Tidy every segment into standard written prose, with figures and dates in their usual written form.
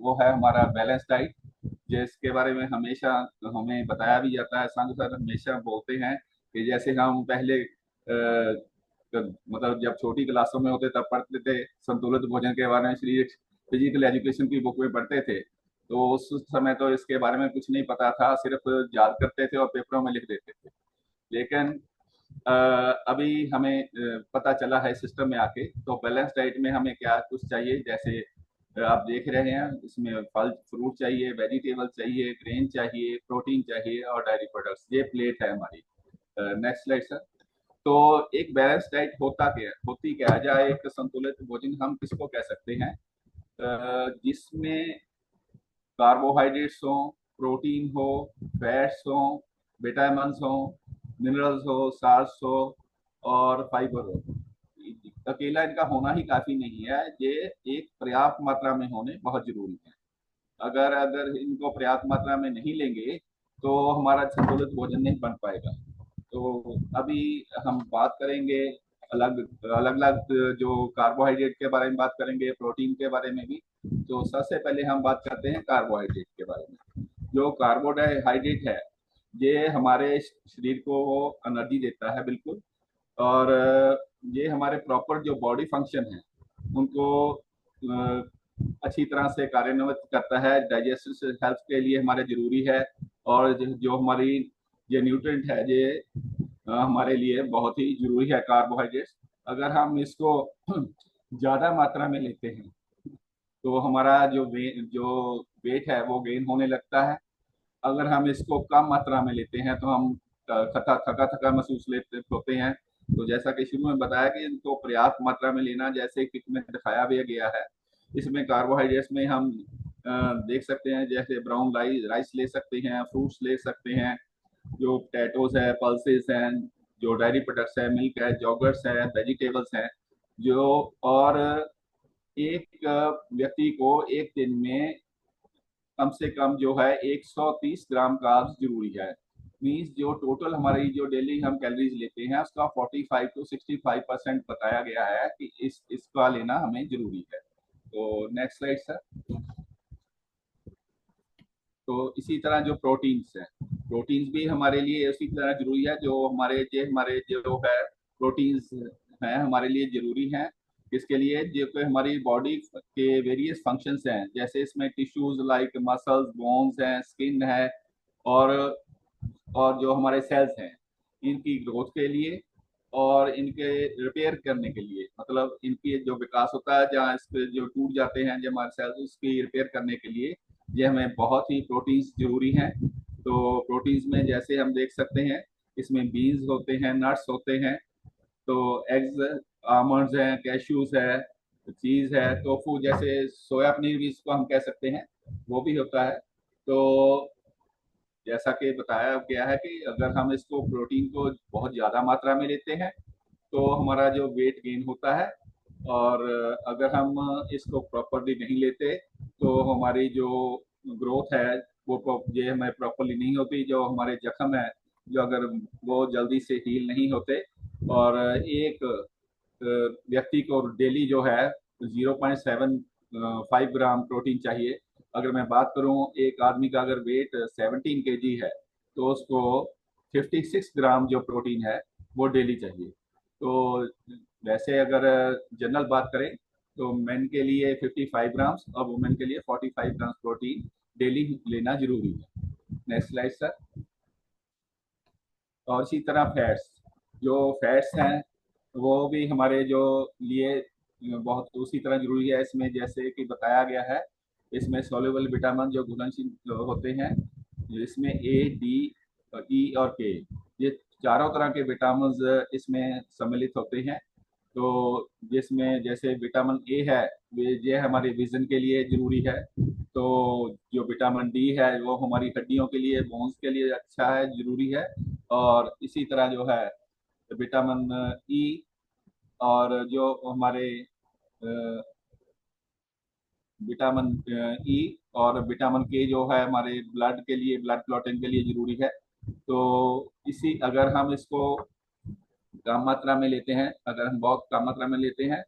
वो है हमारा बैलेंस डाइट, जिसके बारे में हमेशा हमें बताया भी जाता है। साथ ही साथ हमेशा बोलते हैं कि जैसे हम पहले मतलब जब छोटी क्लासों में होते तब पढ़ते थे संतुलित भोजन के बारे में, श्री फिजिकल एजुकेशन की बुक में पढ़ते थे, तो उस समय तो इसके बारे में कुछ नहीं पता था, सिर्फ याद करते थे और पेपरों में लिख देते थे। लेकिन अभी हमें पता चला है सिस्टम में आके, तो बैलेंस डाइट में हमें क्या कुछ चाहिए, जैसे आप देख रहे हैं इसमें फल फ्रूट चाहिए, वेजिटेबल चाहिए, ग्रेन चाहिए, प्रोटीन चाहिए और डायरी प्रोडक्ट्स। ये प्लेट है हमारी। Next slide sir. तो एक बैलेंस डाइट होती क्या है, या एक संतुलित भोजन हम किसको कह सकते हैं, जिसमें कार्बोहाइड्रेट्स हो, प्रोटीन हो, फैट्स हो, विटामिन हो, मिनरल्स हो, साल्ट्स हो और फाइबर हो। अकेला इनका होना ही काफी नहीं है, ये एक पर्याप्त मात्रा में होने बहुत जरूरी है। अगर अगर इनको पर्याप्त मात्रा में नहीं लेंगे तो हमारा संतुलित भोजन नहीं बन पाएगा। तो अभी हम बात करेंगे अलग अलग अलग जो कार्बोहाइड्रेट के बारे में बात करेंगे, प्रोटीन के बारे में भी। तो सबसे पहले हम बात करते हैं कार्बोहाइड्रेट के बारे में। जो कार्बोहाइड्रेट है, ये हमारे शरीर को वो एनर्जी देता है बिल्कुल। और ये हमारे प्रॉपर जो बॉडी फंक्शन है उनको अच्छी तरह से कार्यान्वित करता है, डाइजेस्टिव हेल्थ के लिए हमारे जरूरी है। और जो हमारी ये न्यूट्रिएंट है, ये हमारे लिए बहुत ही जरूरी है कार्बोहाइड्रेट्स। अगर हम इसको ज्यादा मात्रा में लेते हैं तो हमारा जो वेट है वो गेन होने लगता है। अगर हम इसको कम मात्रा में लेते हैं तो हम थका थका थका महसूस लेते होते हैं। तो जैसा कि शुरू में बताया कि इनको पर्याप्त मात्रा में लेना, जैसे कि में दिखाया भी गया है। इसमें कार्बोहाइड्रेट्स में हम देख सकते हैं, जैसे ब्राउन राइस ले सकते हैं, फ्रूट्स ले सकते हैं, जो पोटैटोज है, पल्सेस हैं, जो डायरी प्रोडक्ट्स है, मिल्क है, जॉगर्ट्स है, वेजिटेबल्स हैं। जो और एक व्यक्ति को एक दिन में कम से कम जो है 130 ग्राम कार्ब्स जरूरी है। मीन्स जो टोटल हमारी जो डेली हम कैलोरीज लेते हैं उसका 45 टू 65% बताया गया है कि इसका लेना हमें जरूरी है। तो नेक्स्ट स्लाइड सर। तो इसी तरह जो प्रोटीन्स हैं, प्रोटीन्स भी हमारे लिए उसी तरह जरूरी है। हमारे जो है प्रोटीन्स हैं हमारे लिए जरूरी हैं। इसके लिए जो कि हमारी बॉडी के वेरियस फंक्शंस हैं, जैसे इसमें टिश्यूज लाइक मसल्स, बोन्स हैं, स्किन है, और जो हमारे सेल्स हैं, इनकी ग्रोथ के लिए और इनके रिपेयर करने के लिए, मतलब इनकी जो विकास होता है जहाँ इसके जो टूट जाते हैं जो हमारे सेल्स, उसकी रिपेयर करने के लिए ये हमें बहुत ही प्रोटीन्स जरूरी हैं। तो प्रोटीन्स में जैसे हम देख सकते हैं, इसमें बीन्स होते हैं, नट्स होते हैं, तो एग्स, आमंड्स हैं, कैश्यूज है, चीज है, टोफू, जैसे सोया पनीर भी इसको हम कह सकते हैं, वो भी होता है। तो जैसा कि बताया गया है कि अगर हम इसको प्रोटीन को बहुत ज़्यादा मात्रा में लेते हैं तो हमारा जो वेट गेन होता है। और अगर हम इसको प्रॉपरली नहीं लेते तो हमारी जो ग्रोथ है वो ये हमें प्रॉपरली नहीं होती। जो हमारे जख्म है, जो अगर वो जल्दी से हील नहीं होते। और एक व्यक्ति को डेली जो है 0.75 ग्राम प्रोटीन चाहिए। अगर मैं बात करूं, एक आदमी का अगर वेट 17 kg है तो उसको 56 ग्राम जो प्रोटीन है वो डेली चाहिए। तो वैसे अगर जनरल बात करें तो मेन के लिए 55 ग्राम्स और वुमेन के लिए 45 ग्राम्स प्रोटीन डेली लेना जरूरी है। Next slide sir. और इसी तरह फैट्स, जो फैट्स हैं वो भी हमारे जो लिए बहुत उसी तरह जरूरी है। इसमें जैसे कि बताया गया है, इसमें सॉल्युबल विटामिन जो घुलनशील होते हैं, इसमें ए, डी, ई और के, ये चारों तरह के विटामिन इसमें सम्मिलित होते हैं। तो जिसमें जैसे विटामिन ए है, ये हमारे विजन के लिए जरूरी है। तो जो विटामिन डी है वो हमारी हड्डियों के लिए, बोन्स के लिए अच्छा है, जरूरी है। और इसी तरह जो है विटामिन ई, और जो हमारे विटामिन ई और विटामिन के जो है हमारे ब्लड के लिए, ब्लड क्लॉटिंग के लिए जरूरी है। तो इसी अगर हम इसको कम मात्रा में लेते हैं, अगर हम बहुत कम मात्रा में लेते हैं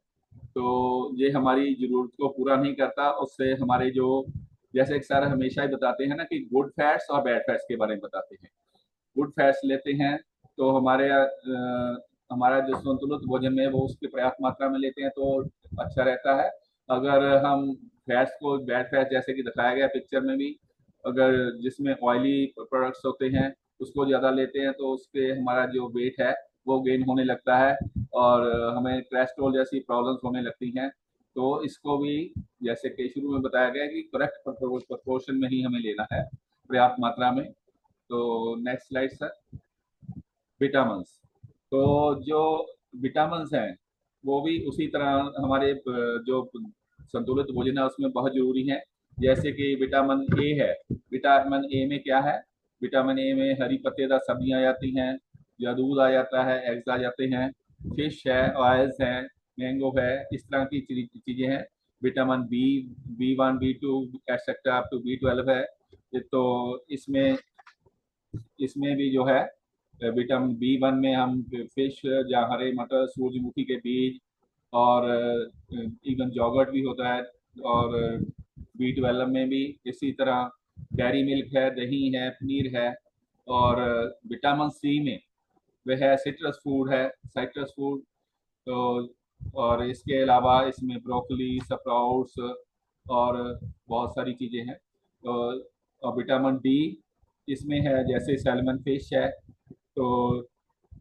तो ये हमारी जरूरत को पूरा नहीं करता। उससे हमारे जो जैसे कि सर हमेशा ही बताते हैं ना कि गुड फैट्स और बैड फैट्स के बारे में बताते हैं। गुड फैट्स लेते हैं तो हमारा जो संतुलित भोजन में वो उसकी पर्याप्त मात्रा में लेते हैं तो अच्छा रहता है। अगर हम फैट्स को, बैड फैट जैसे कि दिखाया गया पिक्चर में भी, अगर जिसमें ऑयली प्रोडक्ट्स होते हैं उसको ज़्यादा लेते हैं तो उसके हमारा जो वेट है वो गेन होने लगता है और हमें कोलेस्ट्रॉल जैसी प्रॉब्लम्स होने लगती हैं। तो इसको भी जैसे कि शुरू में बताया गया कि करेक्ट प्रोपोर्शन में ही हमें लेना है, पर्याप्त मात्रा में। तो नेक्स्ट स्लाइड सर। विटामिन, तो जो विटामिन हैं वो भी उसी तरह हमारे जो संतुलित भोजन है उसमें बहुत जरूरी है। जैसे कि विटामिन ए है, विटामिन ए में क्या है, विटामिन ए में हरी पत्तेदार सब्जियां आ जाती हैं, या दूध आ जाता है, एग्स आ जाते हैं, फिश है, ऑयल्स है, मैंगो है, इस तरह की चीजें हैं। Vitamin B, B 1, B 2 etcetera up to B 12 है। तो इसमें इसमें भी जो है विटामिन बी 1 में हम फिश या हरे मटर, सूरजमुखी के बीज और इवन जॉगर्ट भी होता है। और बी 12 में भी इसी तरह डेयरी मिल्क है, दही है, पनीर है। और विटामिन सी में वह है सिट्रस फूड है, साइट्रस फूड। तो और इसके अलावा इसमें ब्रोकली, स्प्राउट्स और बहुत सारी चीज़ें हैं। तो और विटामिन डी इसमें है, जैसे सैल्मन फिश है, तो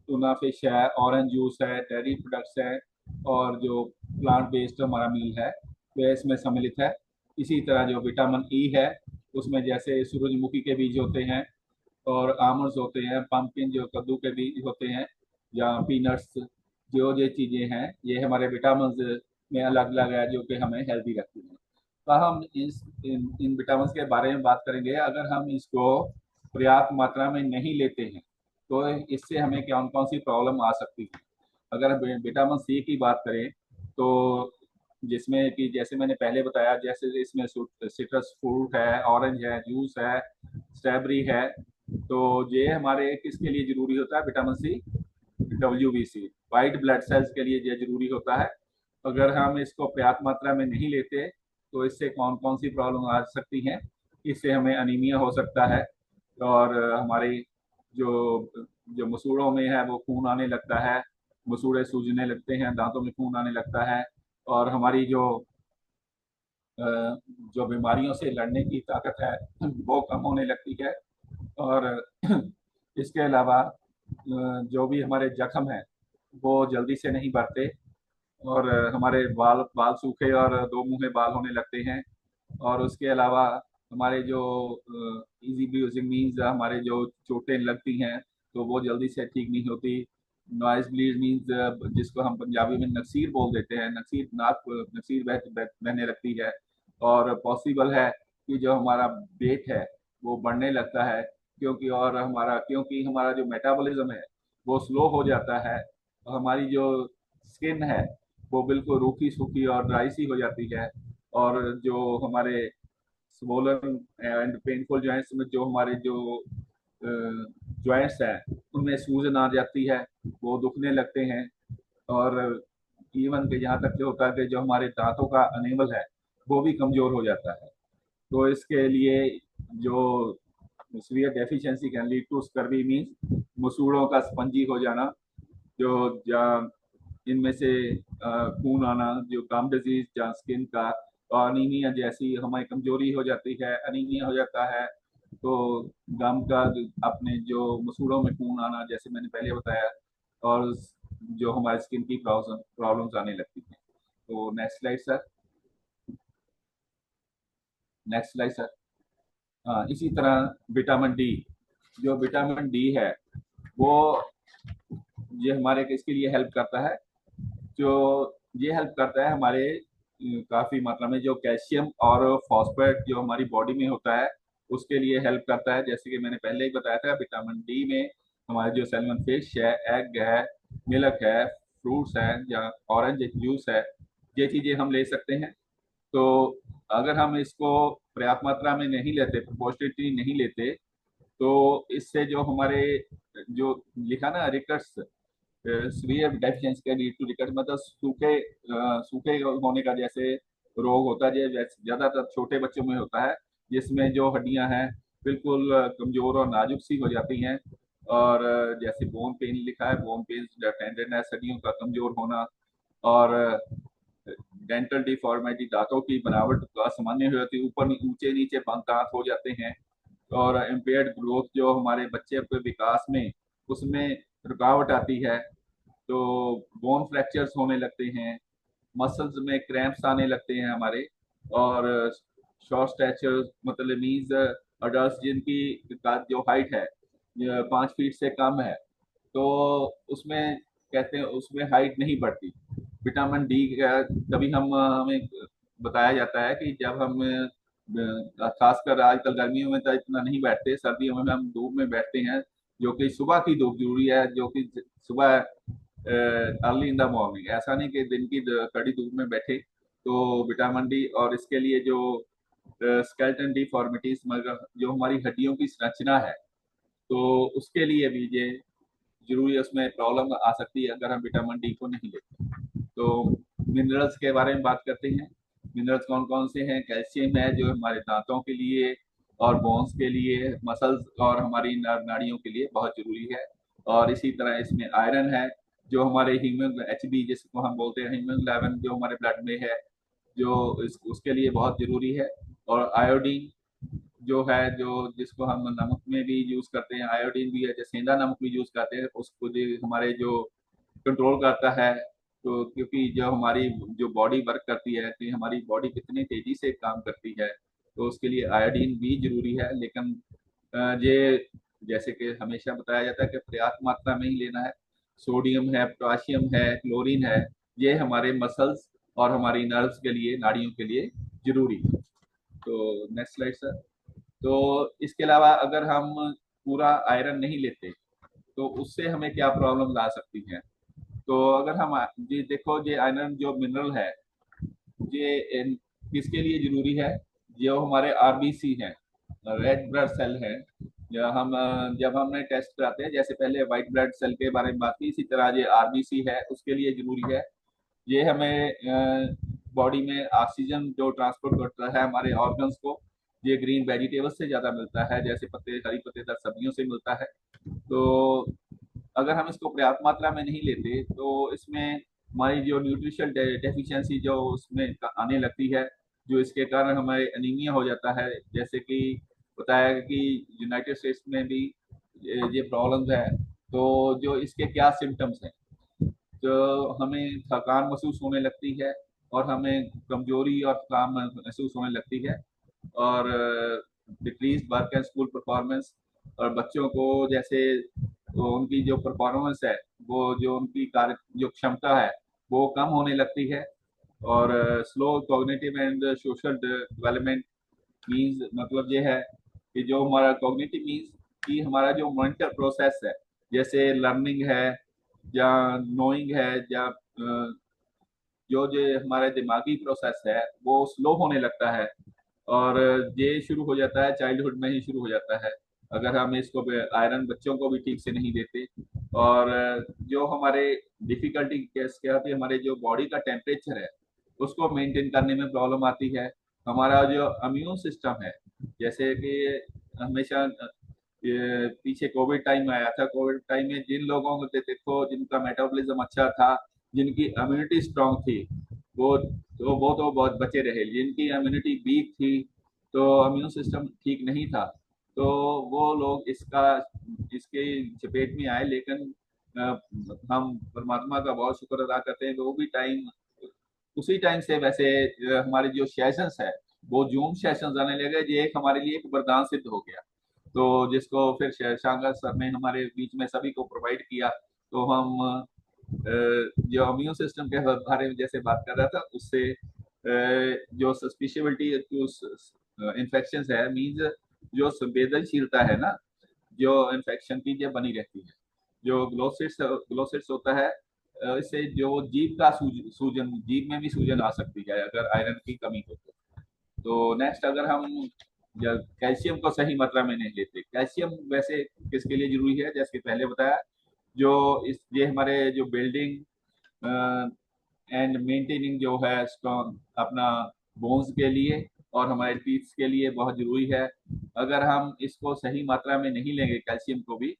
टूना फिश है, ऑरेंज जूस है, डेयरी प्रोडक्ट्स है, और जो प्लांट बेस्ड हमारा मील है वह इसमें सम्मिलित है। इसी तरह जो विटामिन ई है उसमें जैसे सूरजमुखी के बीज होते हैं और आमंड्स होते हैं, पंपकिन जो कद्दू के बीज होते हैं, या पीनट्स, जो ये चीज़ें हैं ये हमारे विटामिन में अलग अलग है जो कि हमें हेल्दी रखती हैं। तो हम इन विटामिन के बारे में बात करेंगे। अगर हम इसको पर्याप्त मात्रा में नहीं लेते हैं तो इससे हमें कौन कौन सी प्रॉब्लम आ सकती है। अगर विटामिन सी की बात करें तो जिसमें कि जैसे मैंने पहले बताया, जैसे इसमें सिट्रस फ्रूट है, ऑरेंज है, जूस है, स्ट्रॉबेरी है। तो ये हमारे किसके लिए जरूरी होता है vitamin C, WBC, white blood cells के लिए ये जरूरी होता है। अगर हम इसको पर्याप्त मात्रा में नहीं लेते तो इससे कौन कौन सी प्रॉब्लम आ सकती हैं। इससे हमें अनीमिया हो सकता है और हमारी जो जो मसूड़ों में है वो खून आने लगता है, मसूड़े सूजने लगते हैं, दांतों में खून आने लगता है, और हमारी जो बीमारियों से लड़ने की ताकत है वो कम होने लगती है। और इसके अलावा जो भी हमारे जख्म हैं वो जल्दी से नहीं बढ़ते, और हमारे बाल बाल सूखे और दो मुंहे बाल होने लगते हैं। और उसके अलावा हमारे जो इजी ब्रूजिंग मीन्स हमारे जो चोटें लगती हैं तो वो जल्दी से ठीक नहीं होती। नॉइज ब्लीड मीन्स जिसको हम पंजाबी में नक्सीर बोल देते हैं, नक्सीर नाक नक्सीर बहने लगती है। और पॉसिबल है कि जो हमारा वेट है वो बढ़ने लगता है, क्योंकि हमारा जो मेटाबॉलिज्म है वो स्लो हो जाता है। और हमारी जो स्किन है वो बिल्कुल रूखी सूखी और ड्राई सी हो जाती है। और जो हमारे स्वोलन एंड पेनफुल जॉइंट्स में जो हमारे जो जॉइंट्स हैं उनमें सूजन आ जाती है, वो दुखने लगते हैं। और इवन के यहाँ तक जो होता है कि जो हमारे दांतों का अनेमल है वो भी कमजोर हो जाता है। तो इसके लिए जो severe deficiency can lead to scurvy means मसूड़ों का स्पंजी हो जाना, जो इनमें से खून आना, जो गम डिजीज या स्किन का, और अनीमिया जैसी हमारी कमजोरी हो जाती है, अनीमिया हो जाता है। तो गम का अपने जो मसूड़ों में खून आना जैसे मैंने पहले बताया, और जो हमारे स्किन की प्रॉब्लम्स आने लगती हैं। तो next slide sir. Next slide sir. हाँ, इसी तरह विटामिन डी, जो विटामिन डी है वो ये हमारे किसके लिए हेल्प करता है, जो ये हेल्प करता है हमारे काफी मात्रा में जो कैल्शियम और फॉस्फेट जो हमारी बॉडी में होता है उसके लिए हेल्प करता है। जैसे कि मैंने पहले ही बताया था, विटामिन डी में हमारे जो सैल्मन फिश है, एग है, मिल्क है, फ्रूट्स है, या ऑरेंज जूस है, ये चीजें हम ले सकते हैं। तो अगर हम इसको पर्याप्त मात्रा में नहीं लेते, प्रोपोर्शनेटली नहीं लेते, तो इससे जो हमारे जो लिखा ना रिकट्स, सीवियर डेफिशिएंसी का लीड टू रिकट, मतलब सूखे होने का जैसे रोग होता है, जो ज्यादातर छोटे बच्चों में होता है, जिसमें जो हड्डियां हैं बिल्कुल कमजोर और नाजुक सी हो जाती हैं। और जैसे बोन पेन लिखा है, बोन पेन टेंडरनेस, हड्डियों का कमजोर होना, और डेंटल डिफॉर्मिटी, दांतों की बनावट असामान्य हो जाती है, ऊपर ऊंचे नीचे बंद दांत हो जाते हैं। और इम्पेयर्ड ग्रोथ जो हमारे बच्चे के विकास में, उसमें रुकावट आती है। तो बोन फ्रैक्चर्स होने लगते हैं, मसल्स में क्रैम्प्स आने लगते हैं हमारे। और शॉर्ट स्टैचर मतलब मीन्स अडल्ट जिनकी जो हाइट है 5 फीट से कम है, तो उसमें कहते हैं उसमें हाइट नहीं बढ़ती। विटामिन डी कभी हमें बताया जाता है कि जब हम खासकर आजकल गर्मियों में तो इतना नहीं बैठते, सर्दियों में हम धूप में बैठते हैं, जो कि सुबह की धूप जरूरी है, जो कि सुबह अर्ली इन द मॉर्निंग, ऐसा नहीं कि दिन की कड़ी धूप में बैठे। तो विटामिन डी, और इसके लिए जो स्केलेटन डिफॉर्मिटीज, मगर जो हमारी हड्डियों की संरचना है, तो उसके लिए भी ये जरूरी है, उसमें प्रॉब्लम आ सकती है अगर हम विटामिन डी को नहीं लेते। तो मिनरल्स के बारे में बात करते हैं। मिनरल्स कौन कौन से हैं? कैल्शियम है जो हमारे दांतों के लिए और बोन्स के लिए, मसल्स और हमारी नाड़ियों के लिए बहुत जरूरी है। और इसी तरह इसमें आयरन है जो हमारे ह्यूमन एचबी जिसको हम बोलते हैं, ह्यूमन 11 जो हमारे ब्लड में है, जो उसके लिए बहुत जरूरी है। और आयोडीन जो है, जो जिसको हम नमक में भी यूज करते हैं, आयोडीन भी है, जैसे सेंधा नमक भी यूज करते हैं, उसको जो हमारे जो कंट्रोल करता है। तो क्योंकि जो हमारी जो बॉडी वर्क करती है कि हमारी बॉडी कितनी तेजी से काम करती है, तो उसके लिए आयोडीन भी जरूरी है। लेकिन ये जैसे कि हमेशा बताया जाता है कि पर्याप्त मात्रा में ही लेना है। सोडियम है, पोटाशियम है, क्लोरीन है, ये हमारे मसल्स और हमारी नर्व्स के लिए, नाड़ियों के लिए जरूरी है। तो नेक्स्ट स्लाइड सर। तो इसके अलावा अगर हम पूरा आयरन नहीं लेते तो उससे हमें क्या प्रॉब्लम आ सकती है? तो अगर हम ये देखो, ये आयरन जो मिनरल है, ये किसके लिए जरूरी है? जो हमारे आरबीसी हैं, रेड ब्लड सेल है, या हम जब हमने टेस्ट कराते हैं, जैसे पहले व्हाइट ब्लड सेल के बारे में बात की, इसी तरह ये आरबीसी है, उसके लिए जरूरी है। ये हमें बॉडी में ऑक्सीजन जो ट्रांसपोर्ट करता है हमारे ऑर्गन्स को, ये ग्रीन वेजिटेबल्स से ज़्यादा मिलता है, जैसे पत्ते, हरी पत्तेदार सब्जियों से मिलता है। तो अगर हम इसको पर्याप्त मात्रा में नहीं लेते तो इसमें हमारी जो न्यूट्रिशनल डेफिशिएंसी जो उसमें आने लगती है, जो इसके कारण हमारे एनीमिया हो जाता है। जैसे कि बताया कि यूनाइटेड स्टेट्स में भी ये प्रॉब्लम्स है। तो जो इसके क्या सिम्टम्स हैं, तो हमें थकान महसूस होने लगती है, और हमें कमजोरी और थकान महसूस होने लगती है, और decrease work and school performance. और बच्चों को जैसे तो उनकी जो परफॉर्मेंस है, वो जो उनकी कार्य जो क्षमता है, वो कम होने लगती है। और slow cognitive and social development means मतलब ये है कि जो हमारा कॉग्निटिव मीन्स कि हमारा जो मेंटल प्रोसेस है, जैसे लर्निंग है या नोइंग है, या जो जो हमारे दिमागी प्रोसेस है वो स्लो होने लगता है। और ये शुरू हो जाता है चाइल्डहुड में ही शुरू हो जाता है, अगर हम इसको आयरन बच्चों को भी ठीक से नहीं देते। और जो हमारे डिफिकल्टी क्या होती है, हमारे जो बॉडी का टेम्परेचर है उसको मेंटेन करने में प्रॉब्लम आती है। हमारा जो इम्यून सिस्टम है, जैसे कि हमेशा ये पीछे कोविड टाइम आया था, कोविड टाइम में जिन लोगों को देखो जिनका मेटाबॉलिज्म अच्छा था, जिनकी इम्यूनिटी स्ट्रांग थी, वो तो बहुत बचे रहे। जिनकी इम्यूनिटी वीक थी, तो इम्यून सिस्टम ठीक नहीं था, तो वो लोग इसके चपेट में आए। लेकिन हम परमात्मा का बहुत शुक्र अदा करते हैं कि वो भी टाइम, उसी टाइम से वैसे हमारे जो सेशंस है वो जूम सेशंस आने लगे, ये एक हमारे लिए एक वरदान सिद्ध हो गया। तो जिसको फिर शांगा सर ने हमारे बीच में सभी को प्रोवाइड किया। तो हम जो इम्यून सिस्टम के बारे में जैसे बात कर रहा था, उससे जो सस्पिशिबिलिटी इन्फेक्शन है, मीन्स जो संवेदनशीलता है ना, जो इन्फेक्शन की जो बनी रहती है, जो ग्लोसिट्स होता है, इससे जो जीभ का सूजन, जीभ में भी सूजन आ सकती है अगर आयरन की कमी हो तो। नेक्स्ट, अगर हम कैल्शियम को सही मात्रा में नहीं लेते, कैल्शियम वैसे किसके लिए जरूरी है? जैसे पहले बताया, जो ये हमारे जो बिल्डिंग एंड मेंटेनिंग जो है स्ट्रॉन्ग अपना बोन्स के लिए, और हमारे टीथ के लिए बहुत जरूरी है। अगर हम इसको सही मात्रा में नहीं लेंगे कैल्शियम को भी,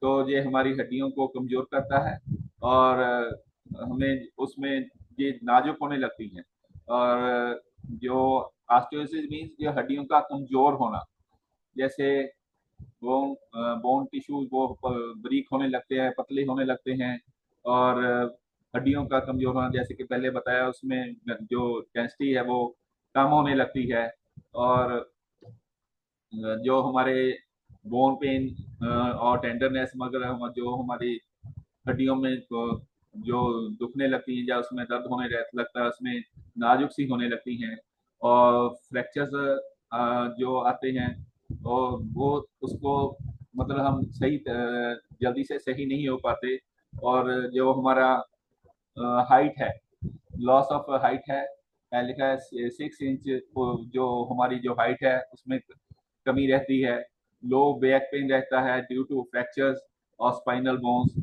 तो ये हमारी हड्डियों को कमजोर करता है और हमें उसमें ये नाजुक होने लगती हैं। और जो ऑस्टियोसिस मीन्स जो हड्डियों का कमजोर होना, जैसे बोन बोन टिश्यूज वो ब्रीक होने लगते हैं, पतले होने लगते हैं। और हड्डियों का कमजोर होना, जैसे कि पहले बताया, उसमें जो डेंसिटी है वो कम होने लगती है। और जो हमारे बोन पेन और टेंडरनेस, मगर जो हमारी हड्डियों में जो दुखने लगती है या उसमें दर्द होने लगता है, उसमें नाजुक सी होने लगती हैं। और फ्रैक्चर्स जो आते हैं और वो उसको मतलब हम सही जल्दी से सही नहीं हो पाते। और जो हमारा हाइट है, लॉस ऑफ हाइट है, लिखा है 6 इंच, जो हमारी जो हाइट है उसमें कमी रहती है। लो बैक पेन रहता है ड्यू टू फ्रैक्चर्स और स्पाइनल बोन्स,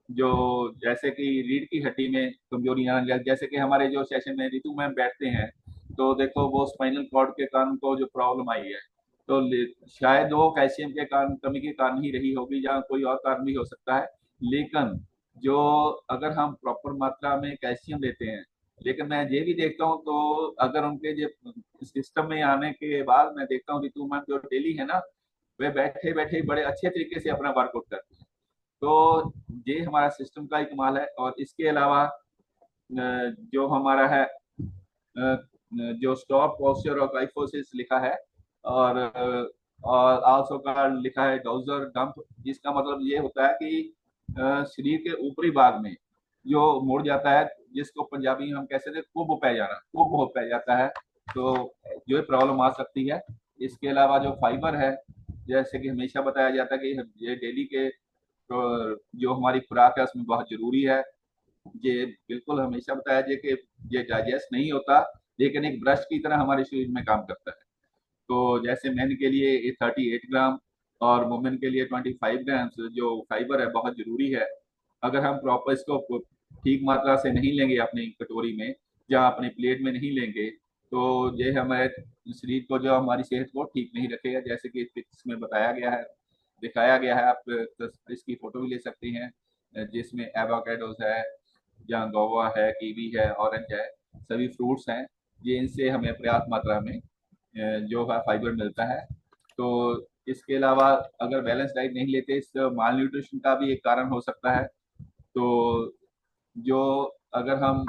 जो जैसे कि रीढ़ की हड्डी में कमजोरी आना, जैसे कि हमारे जो सेशन में रितु मैम बैठते हैं, तो देखो वो स्पाइनल कॉर्ड के कारण को जो प्रॉब्लम आई है, तो शायद वो कैल्शियम के कारण, कमी के कारण ही रही होगी, या कोई और कारण भी हो सकता है। लेकिन जो अगर हम प्रॉपर मात्रा में कैल्शियम लेते हैं, लेकिन मैं ये भी देखता हूँ, तो अगर उनके जो सिस्टम में आने के बाद मैं देखता हूँ रितु मैम जो डेली है ना, वे बैठे बैठे बड़े अच्छे तरीके से अपना वर्कआउट करते हैं। तो ये हमारा सिस्टम का ही कमाल है। और इसके अलावा जो हमारा है, जो स्टॉप पोस्चर और काइफोसिस लिखा है, और आल्सो का लिखा है डाउजर डंप, जिसका मतलब ये होता है कि शरीर के ऊपरी भाग में जो मुड़ जाता है, जिसको पंजाबी में हम कह सकते हैं कुब पै जाना, कुब हो पै जाता है, तो जो प्रॉब्लम आ सकती है। इसके अलावा जो फाइबर है, जैसे कि हमेशा बताया जाता है कि ये डेली के जो हमारी खुराक है उसमें बहुत जरूरी है। ये बिल्कुल हमेशा बताया जाए कि ये डाइजेस्ट नहीं होता, लेकिन एक ब्रश की तरह हमारे शरीर में काम करता है। तो जैसे मेन के लिए ये 38 ग्राम और वुमेन के लिए 25 ग्राम जो फाइबर है बहुत जरूरी है। अगर हम प्रॉपर इसको ठीक मात्रा से नहीं लेंगे अपनी कटोरी में या अपनी प्लेट में नहीं लेंगे, तो ये हमारे शरीर को, जो हमारी सेहत को ठीक नहीं रखेगा, जैसे कि पिक्स में बताया गया है, दिखाया गया है। आप इसकी फोटो भी ले सकते हैं, जिसमें एवोकाडोस है या गोवा है, कीवी है, ऑरेंज है, सभी फ्रूट्स हैं। ये इनसे हमें पर्याप्त मात्रा में जो है फाइबर मिलता है। तो इसके अलावा अगर बैलेंस डाइट नहीं लेते, इस माल न्यूट्रिशन का भी एक कारण हो सकता है। तो जो अगर हम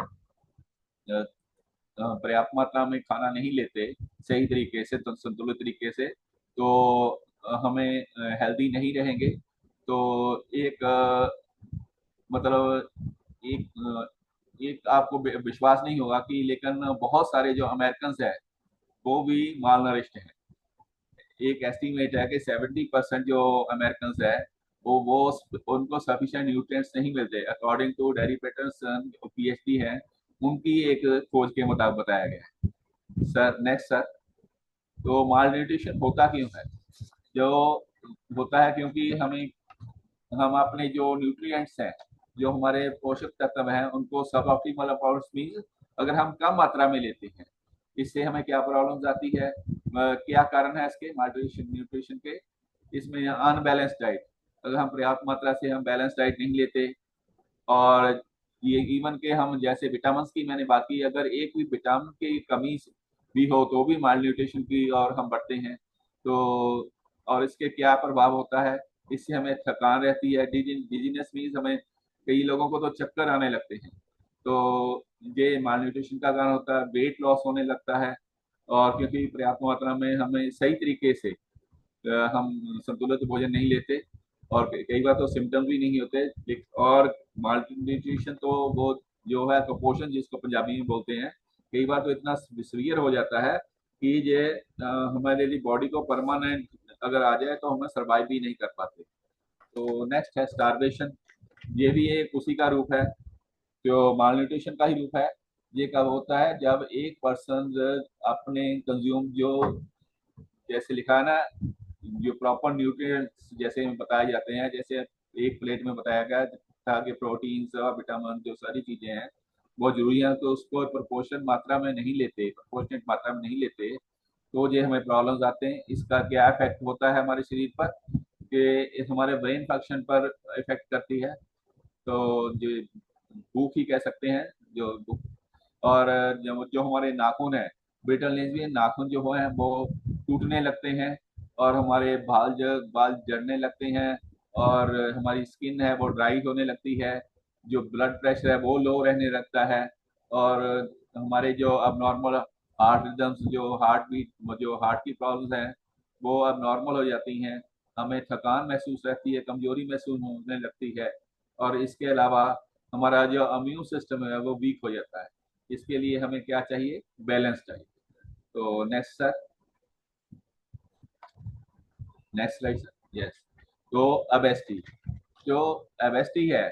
पर्याप्त मात्रा में खाना नहीं लेते सही तरीके से, तो संतुलित तरीके से, तो हमें हेल्दी नहीं रहेंगे। तो एक मतलब एक एक आपको विश्वास नहीं होगा कि, लेकिन बहुत सारे जो अमेरिकन है वो भी माल नरिश्ड हैं। एक एस्टिमेट है कि 70% जो अमेरिकन है वो उनको सफिशिएंट न्यूट्रिएंट्स नहीं मिलते, according to Deri Patterson PhD है, उनकी एक खोज के मुताबिक बताया गया है। Sir next sir. तो माल न्यूट्रिशन होता क्यों है? जो होता है क्योंकि हम अपने जो न्यूट्रिएंट्स हैं, जो हमारे पोषक तत्व हैं, उनको सब ऑप्टिमल अमाउंट्स मीन अगर हम कम मात्रा में लेते हैं, इससे हमें क्या प्रॉब्लम्स आती है, क्या कारण है इसके माल्ट्रिशन न्यूट्रिशन के? इसमें अनबैलेंस डाइट, अगर हम पर्याप्त मात्रा से हम बैलेंस डाइट नहीं लेते, और ये इवन के हम जैसे विटामिन की मैंने बात की, अगर एक भी विटामिन की कमी भी हो तो भी माल न्यूट्रिशन की और हम बढ़ते हैं। तो और इसके क्या प्रभाव होता है? इससे हमें थकान रहती है, डिजीनेस मीन्स हमें, कई लोगों को तो चक्कर आने लगते हैं। तो ये माल न्यूट्रिशन का कारण होता है, वेट लॉस होने लगता है। और क्योंकि पर्याप्त मात्रा में हमें सही तरीके से हम संतुलित भोजन नहीं लेते, और कई बार तो सिम्टम भी नहीं होते। और माल्टीन्यूट्रिशन तो वो जो है कुपोषण, जिसको पंजाबी में बोलते हैं, कई बार तो इतना सीवियर हो जाता है कि ये हमारे लिए बॉडी को परमानेंट अगर आ जाए तो हमें सर्वाइव भी नहीं कर पाते। तो नेक्स्ट है स्टारवेशन। ये भी एक उसी का रूप है, जो माल न्यूट्रिशन का ही रूप है। ये कब होता है? जब एक पर्सन अपने कंज्यूम जो, जैसे लिखा है ना, जो प्रॉपर न्यूट्रिएंट्स जैसे बताए जाते हैं, जैसे एक प्लेट में बताया गया था कि प्रोटीन्स और विटामिन जो सारी चीजें हैं बहुत जरूरी है, तो उसको प्रोपोर्शन मात्रा में नहीं लेते, प्रोपोर्शनेट मात्रा में नहीं लेते, तो ये हमें प्रॉब्लम्स आते हैं। इसका क्या इफेक्ट होता है हमारे शरीर पर, कि हमारे ब्रेन फंक्शन पर इफेक्ट करती है। तो जो भूख ही कह सकते हैं, जो भूख। और जो जो हमारे नाखून है, ब्रिटलनेस भी, नाखून जो है वो टूटने लगते हैं, और हमारे बाल जड़ने लगते हैं, और हमारी स्किन है वो ड्राई होने लगती है, जो ब्लड प्रेशर है वो लो रहने लगता है, और हमारे जो अब नॉर्मल हार्ट रिदम्स, जो हार्ट की प्रॉब्लम्स हैं वो अब नॉर्मल हो जाती हैं। हमें थकान महसूस रहती है, कमजोरी महसूस होने लगती है, और इसके अलावा हमारा जो इम्यून सिस्टम है वो वीक हो जाता है। इसके लिए हमें क्या चाहिए? बैलेंस चाहिए। तो next sir, next slide sir, yes. तो ओबेसिटी, जो ओबेसिटी है,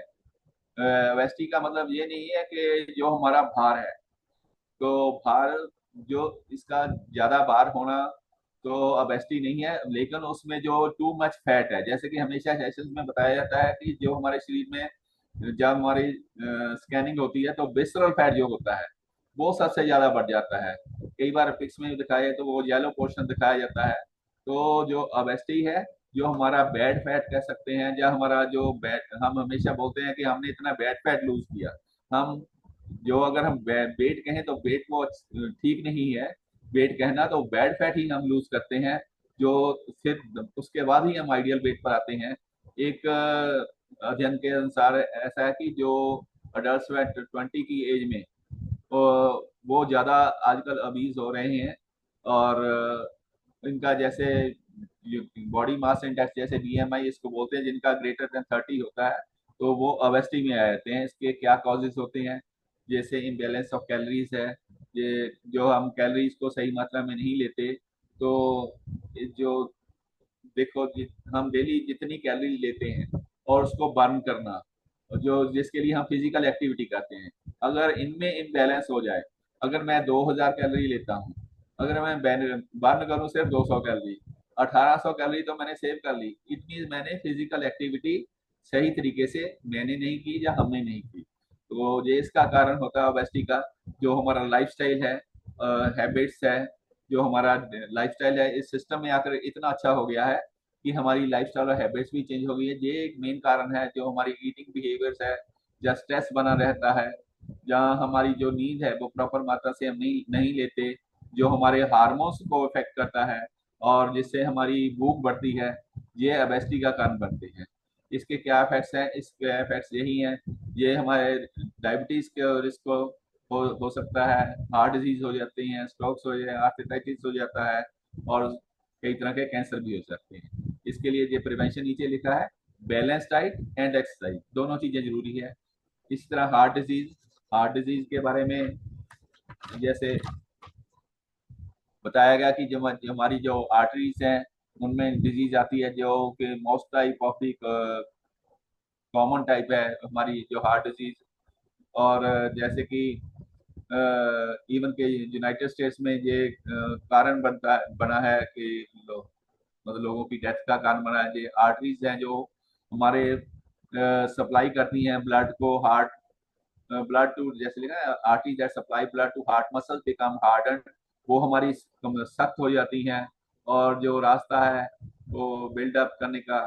ओबेसिटी का मतलब ये नहीं है कि जो हमारा भार है, तो भार, जो इसका ज्यादा भार होना तो ओबेसिटी नहीं है, लेकिन उसमें जो टू मच फैट है, जैसे कि हमेशा सेशंस में बताया जाता है कि जो हमारे शरीर में जब हमारी स्कैनिंग होती है तो विसरल फैट जो होता है वो सबसे ज्यादा बढ़ जाता है। कई बार पिक्स में दिखाया तो वो येलो पोर्शन दिखाया जाता है। तो जो ओबेसिटी है, जो हमारा बैड फैट कह सकते हैं, या हमारा जो बैड, हम हमेशा बोलते हैं कि हमने इतना बैड फैट लूज किया। हम जो अगर हम वेट कहें तो वेट वो ठीक नहीं है, वेट कहना तो बैड फैट ही हम लूज करते हैं, जो फिर उसके बाद ही हम आइडियल वेट पर आते हैं। एक अध्ययन के अनुसार ऐसा है कि जो अडल्ट में 20 की एज में वो ज्यादा आजकल अबीज हो रहे हैं, और इनका जैसे बॉडी मास इंडेक्स, जैसे बीएमआई इसको बोलते हैं, जिनका ग्रेटर देन 30 होता है, तो वो ओबेसिटी में आ जाते हैं। इसके क्या कॉजेज होते हैं? जैसे इम्बेलेंस ऑफ कैलोरीज है, ये जो हम कैलोरीज को सही मात्रा में नहीं लेते। तो जो देखो हम डेली जितनी कैलोरी लेते हैं और उसको बर्न करना, जो जिसके लिए हम फिजिकल एक्टिविटी करते हैं, अगर इनमें इम्बैलेंस हो जाए, अगर मैं 2000 कैलोरी लेता हूँ, अगर मैं बर्न करूँ सिर्फ 200 कैलोरी, 1800 कैलोरी तो मैंने सेव कर ली। इट मीन मैंने फिजिकल एक्टिविटी सही तरीके से मैंने नहीं की, या हमने नहीं की। तो ये इसका कारण होता है ओबेसिटी का। जो हमारा लाइफस्टाइल है, हैबिट्स है, जो हमारा लाइफस्टाइल है इस सिस्टम में आकर इतना अच्छा हो गया है कि हमारी लाइफस्टाइल और हैबिट्स भी चेंज हो गई है। ये एक मेन कारण है। जो हमारी ईटिंग बिहेवियर्स है, जहाँ स्ट्रेस बना रहता है, जहाँ हमारी जो नींद है वो प्रॉपर मात्रा से हम नहीं नहीं लेते, जो हमारे हार्मोन्स को इफेक्ट करता है, और जिससे हमारी भूख बढ़ती है, ये ओबेसिटी का कारण बनते हैं। इसके क्या इफेक्ट्स हैं? इसके इफेक्ट्स यही हैं, ये हमारे डायबिटीज के रिस्क को हो सकता है, हार्ट डिजीज हो जाती हैं, स्ट्रोक्स हो जाए, आर्थराइटिस हो जाता है, और कई तरह के कैंसर भी हो सकते हैं। इसके लिए जो प्रिवेंशन नीचे लिखा है, बैलेंस डाइट एंड एक्सरसाइज, दोनों चीजें जरूरी है। इस तरह हार्ट डिजीज के बारे में जैसे बताया गया कि जो हमारी जो आर्टरीज हैं उनमें डिजीज आती है, जो कि most type of the common type है हमारी जो हार्ट डिजीज। और जैसे कि इवन के यूनाइटेड स्टेट्स में ये कारण बना है कि मतलब लोगों की डेथ का कारण बना है। ये आर्टरीज हैं जो हमारे सप्लाई करती हैं ब्लड को, हार्ट ब्लड टू, जैसे लिखा है, artery that supply blood to heart muscles become harden, वो हमारी सख्त हो जाती हैं, और जो रास्ता है वो बिल्डअप करने का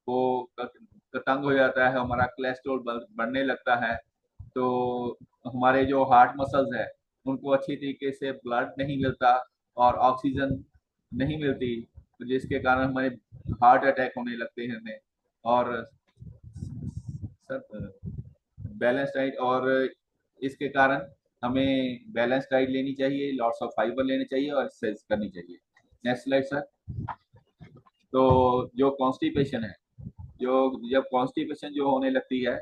वो तंग हो जाता है, हमारा कोलेस्ट्रॉल बढ़ने लगता है। तो हमारे जो हार्ट मसल्स है उनको अच्छी तरीके से ब्लड नहीं मिलता, और ऑक्सीजन नहीं मिलती, तो जिसके कारण हमारे हार्ट अटैक होने लगते हैं हमें। और सर, बैलेंस डाइट, और इसके कारण हमें बैलेंस डाइट लेनी चाहिए, लॉट्स ऑफ फाइबर लेने चाहिए, और एक्सरसाइज करनी चाहिए। Next slide sir. तो जो कॉन्स्टिपेशन है, जो जब कॉन्स्टिपेशन जो होने लगती है,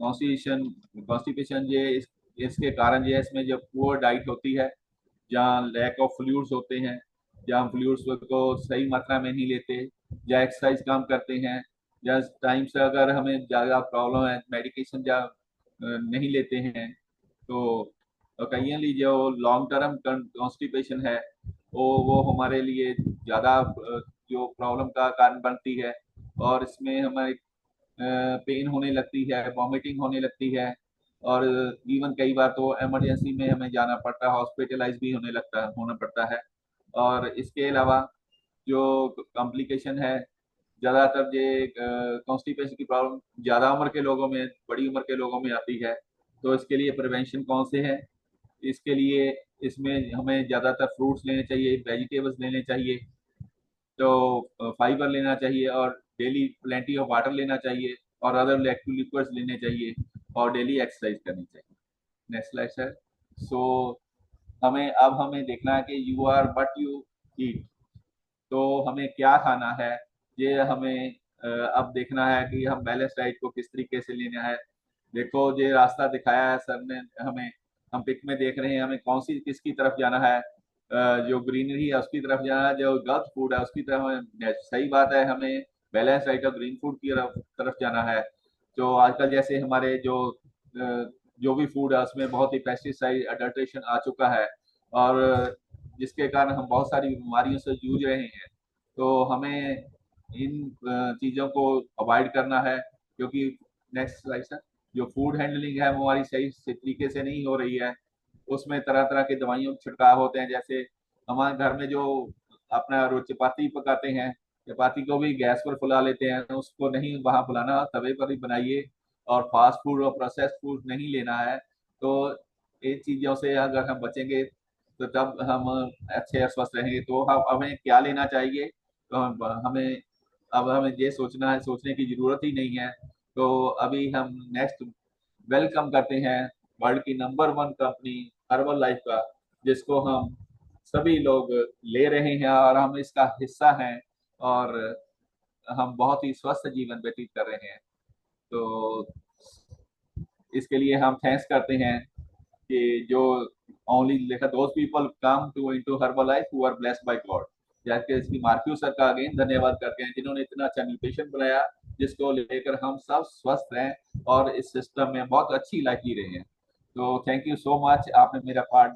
कॉन्स्टिपेशन कॉन्स्टिपेशन ये इसके कारण ये इसमें जब पुअर डाइट होती है, जहाँ लैक ऑफ फ्लूइड्स होते हैं, जहाँ हम फ्लूइड्स को सही मात्रा में नहीं लेते, या एक्सरसाइज कम करते हैं, या टाइम से अगर हमें ज़्यादा प्रॉब्लम है, मेडिकेशन या नहीं लेते हैं, तो कई जो लॉन्ग टर्म कॉन्स्टिपेशन है वो हमारे लिए ज़्यादा जो प्रॉब्लम का कारण बनती है, और इसमें हमारे पेन होने लगती है, वॉमिटिंग होने लगती है, और इवन कई बार तो इमरजेंसी में हमें जाना पड़ता है, हॉस्पिटलाइज भी होना पड़ता है। और इसके अलावा जो कॉम्प्लिकेशन है, ज़्यादातर ये कॉन्स्टिपेशन की प्रॉब्लम ज़्यादा उम्र के लोगों में, बड़ी उम्र के लोगों में आती है। तो इसके लिए प्रिवेंशन कौन से हैं? इसके लिए इसमें हमें ज़्यादातर फ्रूट्स लेने चाहिए, वेजिटेबल्स लेने चाहिए, तो फाइबर लेना चाहिए, और डेली प्लेंटी ऑफ वाटर लेना चाहिए, और अदर लिक्विड्स लेने चाहिए, और डेली एक्सरसाइज करनी चाहिए। Next slide sir. सो हमें देखना है कि you are what you eat, तो हमें क्या खाना है, ये हमें अब देखना है कि हम बैलेंस डाइट को किस तरीके से लेना है। देखो, ये रास्ता दिखाया है सर ने हमें, हम पिक में देख रहे हैं हमें कौन सी किसकी तरफ जाना है। जो ग्रीनरी है उसकी तरफ जाना है, जो गलत फूड है उसकी तरफ सही बात है, हमें बैलेंस डाइट और ग्रीन फूड की तरफ जाना है। तो आजकल जैसे हमारे जो भी फूड है उसमें बहुत ही पेस्टिसाइड अडल्ट्रेशन आ चुका है, और जिसके कारण हम बहुत सारी बीमारियों से जूझ रहे हैं। तो हमें इन चीज़ों को अवॉइड करना है, क्योंकि नेक्स्ट स्लाइड सर। जो फूड हैंडलिंग है वो हमारी सही तरीके से नहीं हो रही है। उसमें तरह तरह के दवाइयों के छिड़काव होते हैं। जैसे हमारे घर में जो अपना रोज चपाती पकाते हैं, चपाती को भी गैस पर फुला लेते हैं, उसको नहीं वहां फुलाना, तवे पर ही बनाइए। और फास्ट फूड और प्रोसेस्ड फूड नहीं लेना है। तो इन चीज़ों से अगर हम बचेंगे तो तब हम अच्छे और स्वस्थ रहेंगे। तो हम हमें क्या लेना चाहिए, तो हमें अब हमें ये सोचना है, सोचने की जरूरत ही नहीं है। तो अभी हम नेक्स्ट वेलकम करते हैं वर्ल्ड की number one company herbal life का, जिसको हम सभी लोग ले रहे हैं और हम इसका हिस्सा हैं, और हम बहुत ही स्वस्थ जीवन व्यतीत कर रहे हैं। तो इसके लिए हम थैंक्स करते हैं कि जो ओनली लिखा those people come to into Herbalife who are blessed by God. जैसे इसकी मार्क्यू सर का अगेन धन्यवाद करते हैं, जिन्होंने इतना अच्छा न्यूट्रिशन बनाया जिसको लेकर हम सब स्वस्थ रहें और इस सिस्टम में बहुत अच्छी लाइफ जी रहे हैं। तो थैंक यू सो मच, आपने मेरा पार्ट